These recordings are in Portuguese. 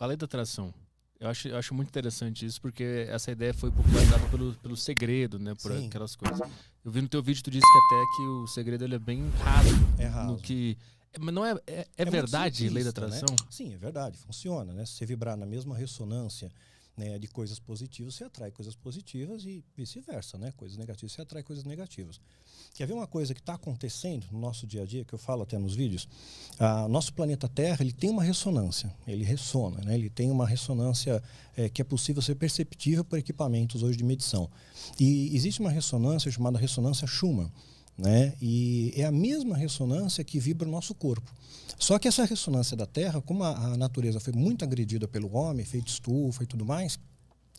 A lei da atração. Eu acho muito interessante isso, porque essa ideia foi popularizada pelo segredo, né? Por Sim. aquelas coisas. Eu vi no teu vídeo, tu disse que até que o segredo ele é bem raso. É raso. No que... Mas não é verdade a lei da atração? Né? Sim, é verdade, funciona, né? Se você vibrar na mesma ressonância, né, de coisas positivas, você atrai coisas positivas e vice-versa, né? Coisas negativas, você atrai coisas negativas. Quer ver uma coisa que está acontecendo no nosso dia a dia, que eu falo até nos vídeos? Nosso planeta Terra, ele tem uma ressonância, ele ressona, né? Ele tem uma ressonância que é possível ser perceptível por equipamentos hoje de medição. E existe uma ressonância chamada ressonância Schumann, né? E é a mesma ressonância que vibra o nosso corpo. Só que essa ressonância da Terra, como a natureza foi muito agredida pelo homem, feito estufa e tudo mais,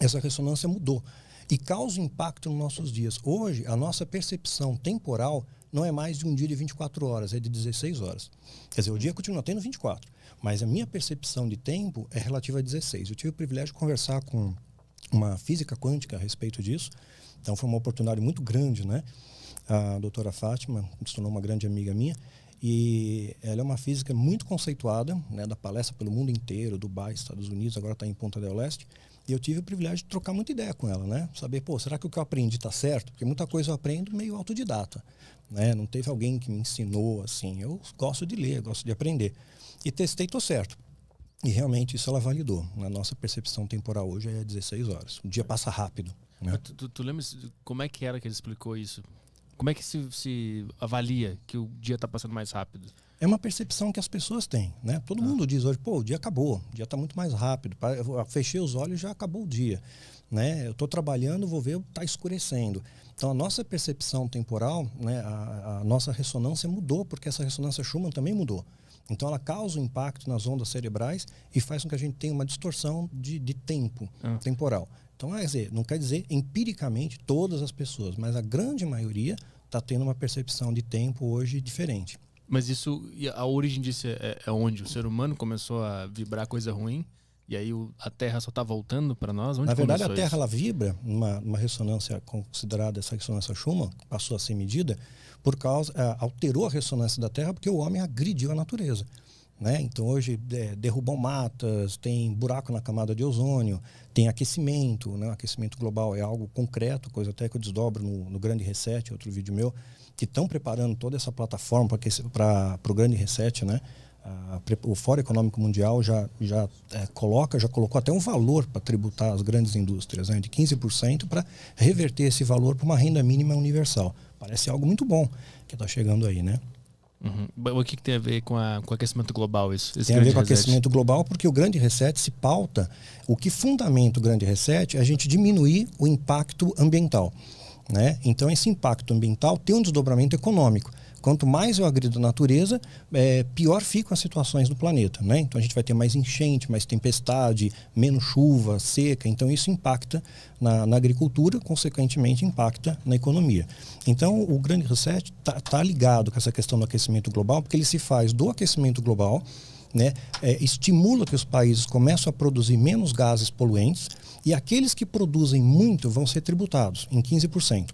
essa ressonância mudou e causa impacto nos nossos dias. Hoje, a nossa percepção temporal não é mais de um dia de 24 horas, é de 16 horas. Quer dizer, o dia continua tendo 24, mas a minha percepção de tempo é relativa a 16. Eu tive o privilégio de conversar com uma física quântica a respeito disso, então foi uma oportunidade muito grande, né? A doutora Fátima se tornou uma grande amiga minha e ela é uma física muito conceituada, né, da palestra pelo mundo inteiro, Dubai, Estados Unidos, agora está em Ponta del Este, e eu tive o privilégio de trocar muita ideia com ela, né? Saber, será que o que eu aprendi está certo? Porque muita coisa eu aprendo meio autodidata, né? Não teve alguém que me ensinou assim. Eu gosto de ler, gosto de aprender. E testei, estou certo. E realmente isso ela validou. A nossa percepção temporal hoje é 16 horas. O dia passa rápido, né? Tu lembra como é que era que ele explicou isso? Como é que se avalia que o dia está passando mais rápido? É uma percepção que as pessoas têm, né? Todo mundo diz hoje, o dia acabou, o dia está muito mais rápido. Eu fechei os olhos e já acabou o dia, né? Eu estou trabalhando, vou ver, está escurecendo. Então, a nossa percepção temporal, né? A nossa ressonância mudou, porque essa ressonância Schumann também mudou. Então, ela causa um impacto nas ondas cerebrais e faz com que a gente tenha uma distorção de tempo temporal. Então, não quer dizer empiricamente todas as pessoas, mas a grande maioria está tendo uma percepção de tempo hoje diferente. Mas a origem disso é onde? O ser humano começou a vibrar coisa ruim e aí a Terra só está voltando para nós? Onde Na verdade, a Terra isso? ela vibra numa ressonância considerada essa ressonância Schumann, que passou a ser medida, alterou a ressonância da Terra porque o homem agrediu a natureza. Né? Então hoje derrubam matas, tem buraco na camada de ozônio, tem aquecimento, né? O aquecimento global é algo concreto, coisa até que eu desdobro no Grande Reset, outro vídeo meu, que estão preparando toda essa plataforma para o Grande Reset, né? O Fórum Econômico Mundial já colocou até um valor para tributar as grandes indústrias, né? De 15% para reverter esse valor para uma renda mínima universal. Parece algo muito bom que está chegando aí, né? O que tem a ver com o aquecimento global isso? Tem a ver com o aquecimento global porque o Grande Reset se pauta, o que fundamenta o Grande Reset é a gente diminuir o impacto ambiental, né? Então esse impacto ambiental tem um desdobramento econômico. Quanto mais eu agrido a natureza, pior ficam as situações do planeta, né? Então a gente vai ter mais enchente, mais tempestade, menos chuva, seca. Então isso impacta na agricultura, consequentemente impacta na economia. Então o Grande Reset tá ligado com essa questão do aquecimento global, porque ele se faz do aquecimento global, né? Estimula que os países começam a produzir menos gases poluentes e aqueles que produzem muito vão ser tributados em 15%.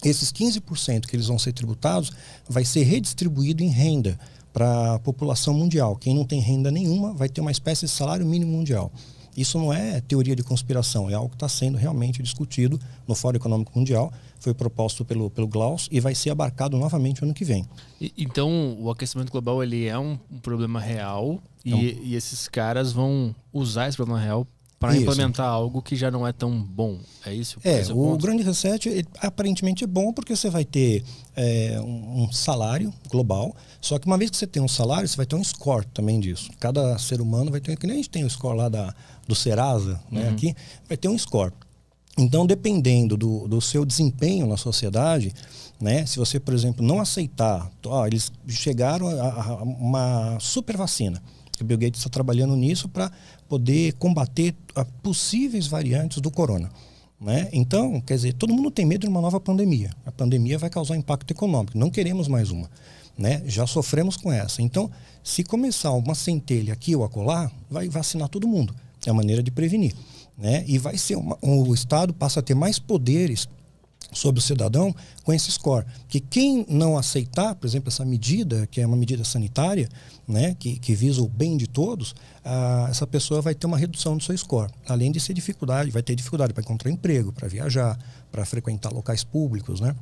Esses 15% que eles vão ser tributados vai ser redistribuído em renda para a população mundial. Quem não tem renda nenhuma vai ter uma espécie de salário mínimo mundial. Isso não é teoria de conspiração, é algo que está sendo realmente discutido no Fórum Econômico Mundial, foi proposto pelo Klaus e vai ser abarcado novamente ano que vem. Então, o aquecimento global ele é um problema real e esses caras vão usar esse problema real para implementar algo que já não é tão bom. É isso? O Grande Reset aparentemente é bom porque você vai ter um salário global, só que uma vez que você tem um salário, você vai ter um score também disso. Cada ser humano vai ter, que nem a gente tem o score lá do Serasa, né, aqui, vai ter um score. Então, dependendo do seu desempenho na sociedade, né, se você, por exemplo, não aceitar, eles chegaram a uma super vacina. O Bill Gates está trabalhando nisso para poder combater possíveis variantes do corona, né? Então, quer dizer, todo mundo tem medo de uma nova pandemia. A pandemia vai causar impacto econômico. Não queremos mais uma, né? Já sofremos com essa. Então, se começar uma centelha aqui ou acolá, vai vacinar todo mundo. É a maneira de prevenir, né? E vai ser o Estado passa a ter mais poderes sobre o cidadão com esse score. Que quem não aceitar, por exemplo, essa medida, que é uma medida sanitária, né, que visa o bem de todos, essa pessoa vai ter uma redução do seu score. Além de ser dificuldade, vai ter dificuldade para encontrar emprego, para viajar, para frequentar locais públicos, né?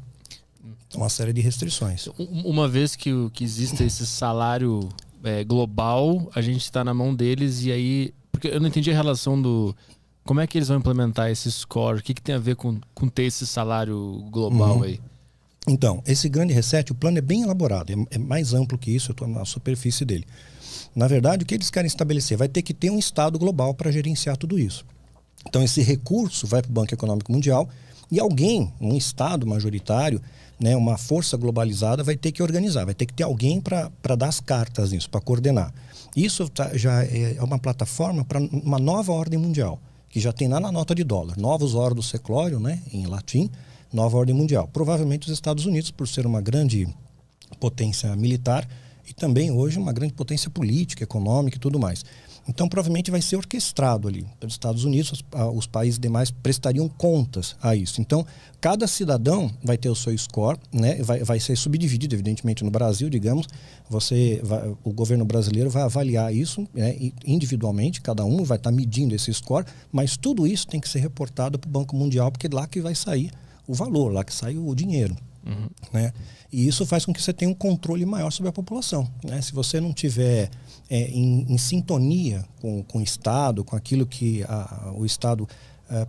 Uma série de restrições. Uma vez que exista esse salário global, a gente está na mão deles e aí... Porque eu não entendi a relação do... Como é que eles vão implementar esse score? O que tem a ver com ter esse salário global aí? Então, esse grande reset, o plano é bem elaborado, é mais amplo que isso, eu estou na superfície dele. Na verdade, o que eles querem estabelecer? Vai ter que ter um Estado global para gerenciar tudo isso. Então, esse recurso vai para o Banco Econômico Mundial e alguém, um Estado majoritário, né, uma força globalizada, vai ter que organizar, vai ter que ter alguém para dar as cartas nisso, para coordenar. Isso já é uma plataforma para uma nova ordem mundial, que já tem lá na nota de dólar, novos ordo seclorio, né, em latim, nova ordem mundial. Provavelmente os Estados Unidos, por ser uma grande potência militar e também hoje uma grande potência política, econômica e tudo mais. Então provavelmente vai ser orquestrado ali pelos Estados Unidos, os países demais prestariam contas a isso. Então cada cidadão vai ter o seu score, né, vai ser subdividido, evidentemente no Brasil, digamos, o governo brasileiro vai avaliar isso, né, individualmente, cada um vai estar medindo esse score, mas tudo isso tem que ser reportado para o Banco Mundial, porque é lá que vai sair o valor, lá que sai o dinheiro. Né? E isso faz com que você tenha um controle maior sobre a população, né? Se você não tiver em sintonia com o Estado, com aquilo que o Estado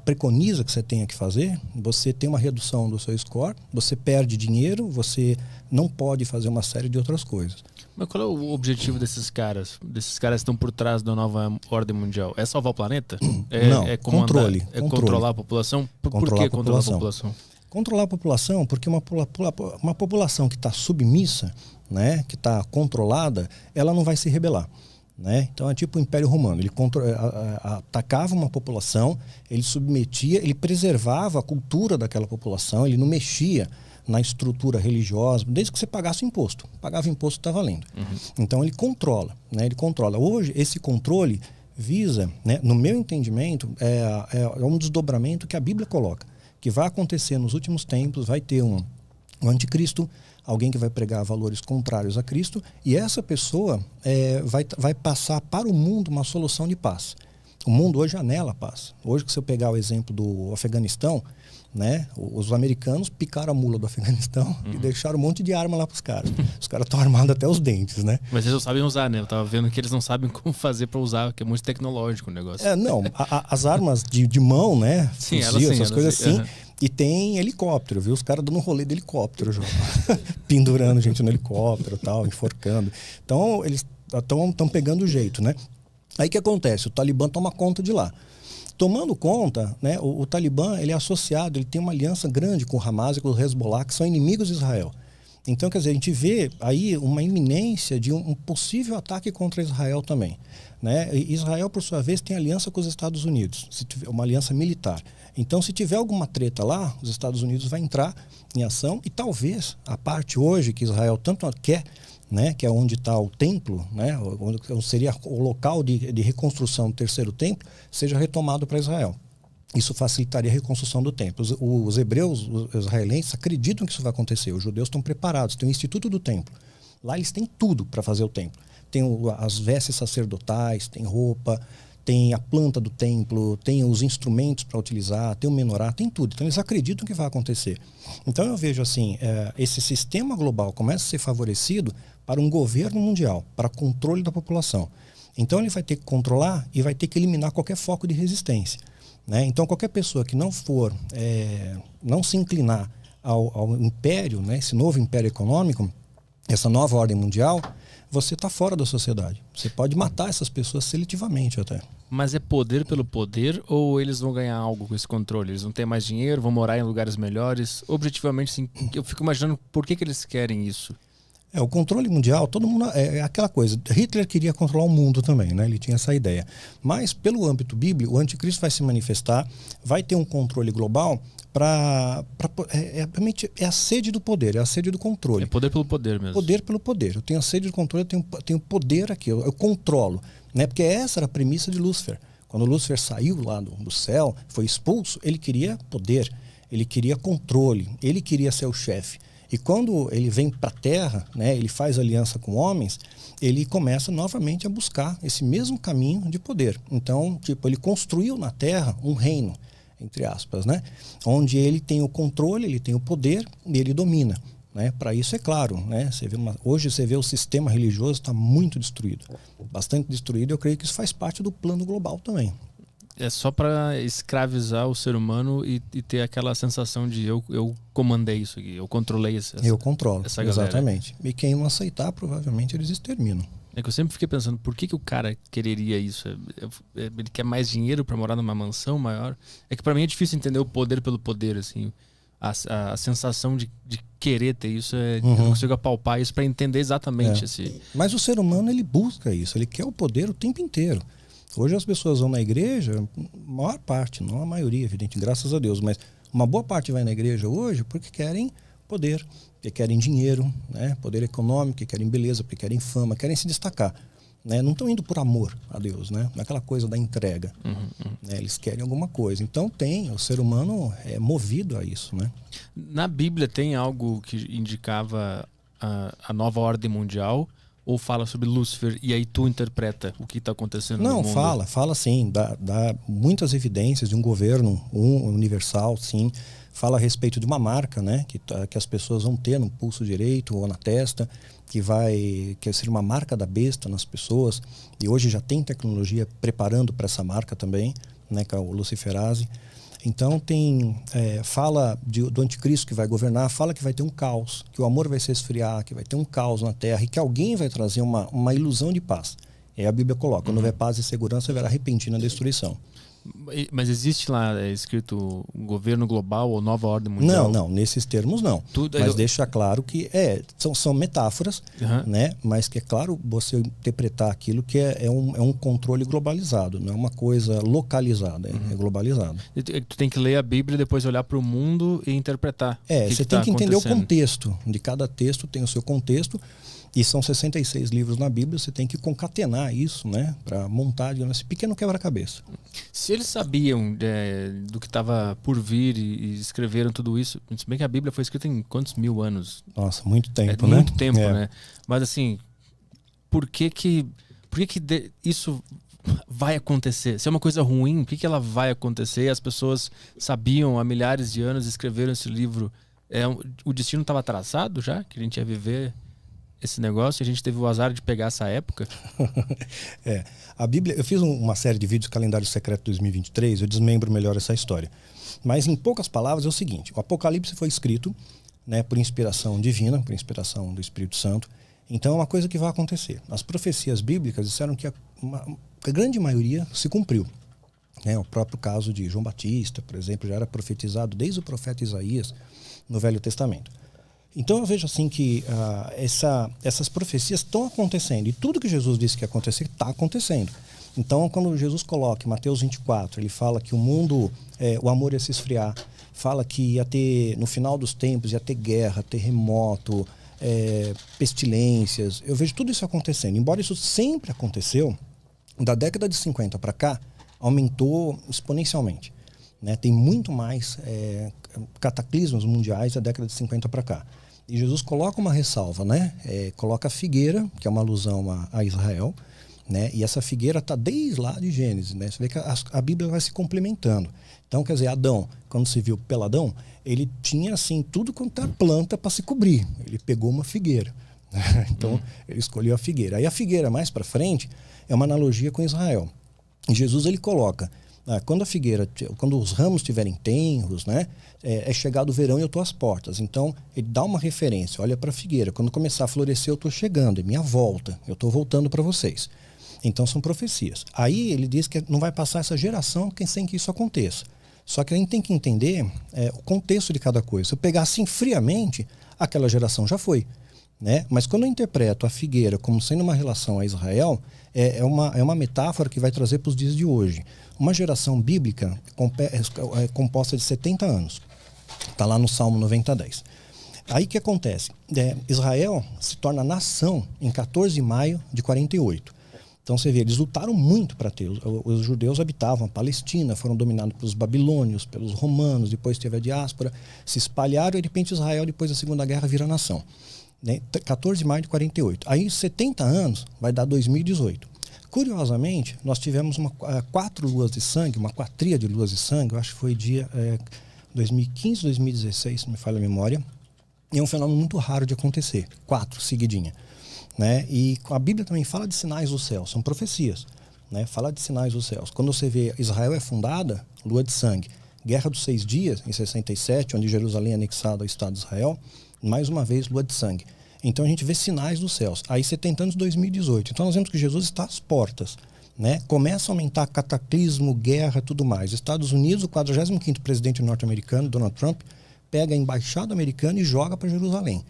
preconiza que você tenha que fazer, você tem uma redução do seu score, você perde dinheiro, você não pode fazer uma série de outras coisas. Mas qual é o objetivo desses caras? Desses caras que estão por trás da nova ordem mundial? É salvar o planeta? Não, controle. Controlar a população? Por que controlar a população? Controlar a população porque uma população que está submissa, né, que está controlada, ela não vai se rebelar. Né? Então é tipo o Império Romano, ele atacava uma população, ele submetia, ele preservava a cultura daquela população, ele não mexia na estrutura religiosa, desde que você pagasse imposto. Pagava imposto, está valendo. Então ele controla, né? Ele controla. Hoje esse controle visa, né, no meu entendimento, é um desdobramento que a Bíblia coloca, que vai acontecer nos últimos tempos, vai ter um anticristo, alguém que vai pregar valores contrários a Cristo, e essa pessoa vai passar para o mundo uma solução de paz. O mundo hoje anela a paz. Hoje, se eu pegar o exemplo do Afeganistão, né, os americanos picaram a mula do Afeganistão e deixaram um monte de arma lá para os caras. Os caras estão armados até os dentes, né? Mas eles não sabem usar, né? Eu tava vendo que eles não sabem como fazer para usar, que é muito tecnológico o negócio. Não, as armas de mão, né? Sim, fuzil, essas coisas assim. E tem helicóptero, viu? Os caras dando um rolê de helicóptero, João. Pendurando gente no helicóptero, tal, enforcando. Então, eles estão pegando o jeito, né? Aí o que acontece? O Talibã toma conta de lá. Tomando conta, né, o Talibã ele é associado, ele tem uma aliança grande com o Hamas e com o Hezbollah, que são inimigos de Israel. Então, quer dizer, a gente vê aí uma iminência de um possível ataque contra Israel também. Né? E Israel, por sua vez, tem aliança com os Estados Unidos, uma aliança militar. Então, se tiver alguma treta lá, os Estados Unidos vai entrar em ação e talvez a parte hoje que Israel tanto quer, né, que é onde está o templo, né, onde seria o local de reconstrução do terceiro templo, seja retomado para Israel. Isso facilitaria a reconstrução do templo. Os hebreus, os israelenses, acreditam que isso vai acontecer. Os judeus estão preparados, tem o Instituto do Templo. Lá eles têm tudo para fazer o templo. Tem as vestes sacerdotais, tem roupa, tem a planta do templo, tem os instrumentos para utilizar, tem o menorá, tem tudo. Então eles acreditam que vai acontecer. Então eu vejo assim, esse sistema global começa a ser favorecido para um governo mundial, para controle da população. Então ele vai ter que controlar e vai ter que eliminar qualquer foco de resistência. Né? Então qualquer pessoa que não se inclinar ao império, né, esse novo império econômico, essa nova ordem mundial, você está fora da sociedade. Você pode matar essas pessoas seletivamente até. Mas é poder pelo poder ou eles vão ganhar algo com esse controle? Eles vão ter mais dinheiro, vão morar em lugares melhores? Objetivamente, sim, eu fico imaginando por que eles querem isso. O controle mundial, todo mundo é aquela coisa. Hitler queria controlar o mundo também, né? Ele tinha essa ideia. Mas, pelo âmbito bíblico, o anticristo vai se manifestar, vai ter um controle global é a sede do poder, é a sede do controle. É poder pelo poder mesmo. Poder pelo poder. Eu tenho a sede do controle, eu tenho poder aqui, eu controlo. Né? Porque essa era a premissa de Lúcifer. Quando Lúcifer saiu lá do céu, foi expulso, ele queria poder. ele queria controle, ele queria ser o chefe. E quando ele vem para a Terra, né, ele faz aliança com homens, ele começa novamente a buscar esse mesmo caminho de poder. Então, tipo, ele construiu na Terra um reino, entre aspas, né, onde ele tem o controle, ele tem o poder e ele domina. Né? Para isso, é claro, né? Hoje você vê o sistema religioso está muito destruído, bastante destruído. Eu creio que isso faz parte do plano global também. É só para escravizar o ser humano e ter aquela sensação de eu comandei isso aqui, eu controlei eu controlo, essa galera. Exatamente. E quem não aceitar, provavelmente eles exterminam. É que eu sempre fiquei pensando, por que o cara quereria isso? Ele quer mais dinheiro para morar numa mansão maior? É que para mim é difícil entender o poder pelo poder, assim. A sensação de querer ter isso, eu não consigo apalpar isso para entender exatamente esse... Mas o ser humano, ele busca isso, ele quer o poder o tempo inteiro. Hoje as pessoas vão na igreja, a maior parte, não a maioria, evidente, graças a Deus, mas uma boa parte vai na igreja hoje porque querem poder, porque querem dinheiro, né? Poder econômico, porque querem beleza, porque querem fama, querem se destacar. Né? Não estão indo por amor a Deus, né? Não é aquela coisa da entrega. Né? Eles querem alguma coisa. Então o ser humano é movido a isso. Né? Na Bíblia tem algo que indicava a nova ordem mundial ou fala sobre Lúcifer e aí tu interpreta o que está acontecendo no mundo? Não, fala sim. Dá muitas evidências de um governo universal, sim. Fala a respeito de uma marca, né? Que as pessoas vão ter no pulso direito ou na testa, que ser uma marca da besta nas pessoas, e hoje já tem tecnologia preparando para essa marca também, né, que é o Luciferase. Então fala do anticristo que vai governar, fala que vai ter um caos, que o amor vai se esfriar, que vai ter um caos na terra e que alguém vai trazer uma ilusão de paz. A Bíblia coloca, quando houver paz e segurança, haverá repentina destruição. Mas existe lá escrito governo global ou nova ordem mundial? Não, nesses termos não. Mas deixa claro que são metáforas, né? Mas que é claro você interpretar aquilo que é um controle globalizado, não é uma coisa localizada, é globalizado. Tu tem que ler a Bíblia e depois olhar para o mundo e interpretar. Você tem que entender o contexto. De cada texto tem o seu contexto. E são 66 livros na Bíblia, você tem que concatenar isso, né? Para montar, digamos, esse pequeno quebra-cabeça. Se eles sabiam do que estava por vir e escreveram tudo isso, se bem que a Bíblia foi escrita em quantos mil anos? Nossa, muito tempo, né? Muito tempo, né? Mas assim, por que isso vai acontecer? Se é uma coisa ruim, por que ela vai acontecer? As pessoas sabiam há milhares de anos, escreveram esse livro. O destino estava traçado já? Que a gente ia viver esse negócio, e a gente teve o azar de pegar essa época? A Bíblia, eu fiz uma série de vídeos, Calendário Secreto 2023, eu desmembro melhor essa história. Mas em poucas palavras é o seguinte, o Apocalipse foi escrito, né, por inspiração divina, por inspiração do Espírito Santo, então é uma coisa que vai acontecer. As profecias bíblicas disseram que a grande maioria se cumpriu. O próprio caso de João Batista, por exemplo, já era profetizado desde o profeta Isaías no Velho Testamento. Então eu vejo assim que essas profecias estão acontecendo e tudo que Jesus disse que ia acontecer está acontecendo. Então quando Jesus coloca em Mateus 24, ele fala que o mundo, o amor ia se esfriar, fala que ia ter, no final dos tempos, ia ter guerra, terremoto, pestilências. Eu vejo tudo isso acontecendo. Embora isso sempre aconteceu, da década de 50 para cá, aumentou exponencialmente. Né? Tem muito mais cataclismos mundiais da década de 50 para cá. E Jesus coloca uma ressalva, né? Coloca a figueira, que é uma alusão a Israel, né? E essa figueira está desde lá de Gênesis, né? Você vê que a Bíblia vai se complementando. Então, quer dizer, Adão, quando se viu peladão, ele tinha assim tudo quanto é planta para se cobrir. Ele pegou uma figueira. Então, ele escolheu a figueira. Aí a figueira mais para frente é uma analogia com Israel. E Jesus ele coloca, quando os ramos estiverem tenros, né, é chegado o verão e eu estou às portas. Então, ele dá uma referência, olha para a figueira. Quando começar a florescer, eu estou chegando, é minha volta, eu estou voltando para vocês. Então, são profecias. Aí, ele diz que não vai passar essa geração sem que isso aconteça. Só que a gente tem que entender o contexto de cada coisa. Se eu pegar assim friamente, aquela geração já foi. Né? Mas quando eu interpreto a figueira como sendo uma relação a Israel, é uma metáfora que vai trazer para os dias de hoje. Uma geração bíblica é composta de 70 anos. Está lá no Salmo 90:10. Aí o que acontece? Israel se torna nação em 14 de maio de 48. Então você vê, eles lutaram muito para ter. Os judeus habitavam a Palestina, foram dominados pelos babilônios, pelos romanos, depois teve a diáspora, se espalharam e de repente Israel, depois da Segunda Guerra, vira nação. 14 de maio de 48. Aí 70 anos vai dar 2018. Curiosamente, nós tivemos 4 luas de sangue, uma quatria de luas de sangue, eu acho que foi dia 2015, 2016, se não me falha a memória, e é um fenômeno muito raro de acontecer, 4 seguidinha. Né? E a Bíblia também fala de sinais dos céus, são profecias, né? Fala de sinais dos céus. Quando você vê Israel é fundada, lua de sangue, Guerra dos 6 Dias, em 67, onde Jerusalém é anexada ao Estado de Israel, mais uma vez lua de sangue. Então a gente vê sinais dos céus. Aí 70 anos, 2018. Então nós vemos que Jesus está às portas, né? Começa a aumentar cataclismo, guerra, tudo mais. Estados Unidos, o 45º presidente norte-americano, Donald Trump, pega a embaixada americana e joga para Jerusalém.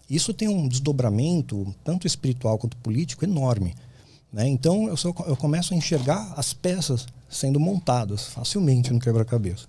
Isso tem um desdobramento, tanto espiritual quanto político, enorme. Né? Então eu começo a enxergar as peças sendo montadas facilmente no quebra-cabeça.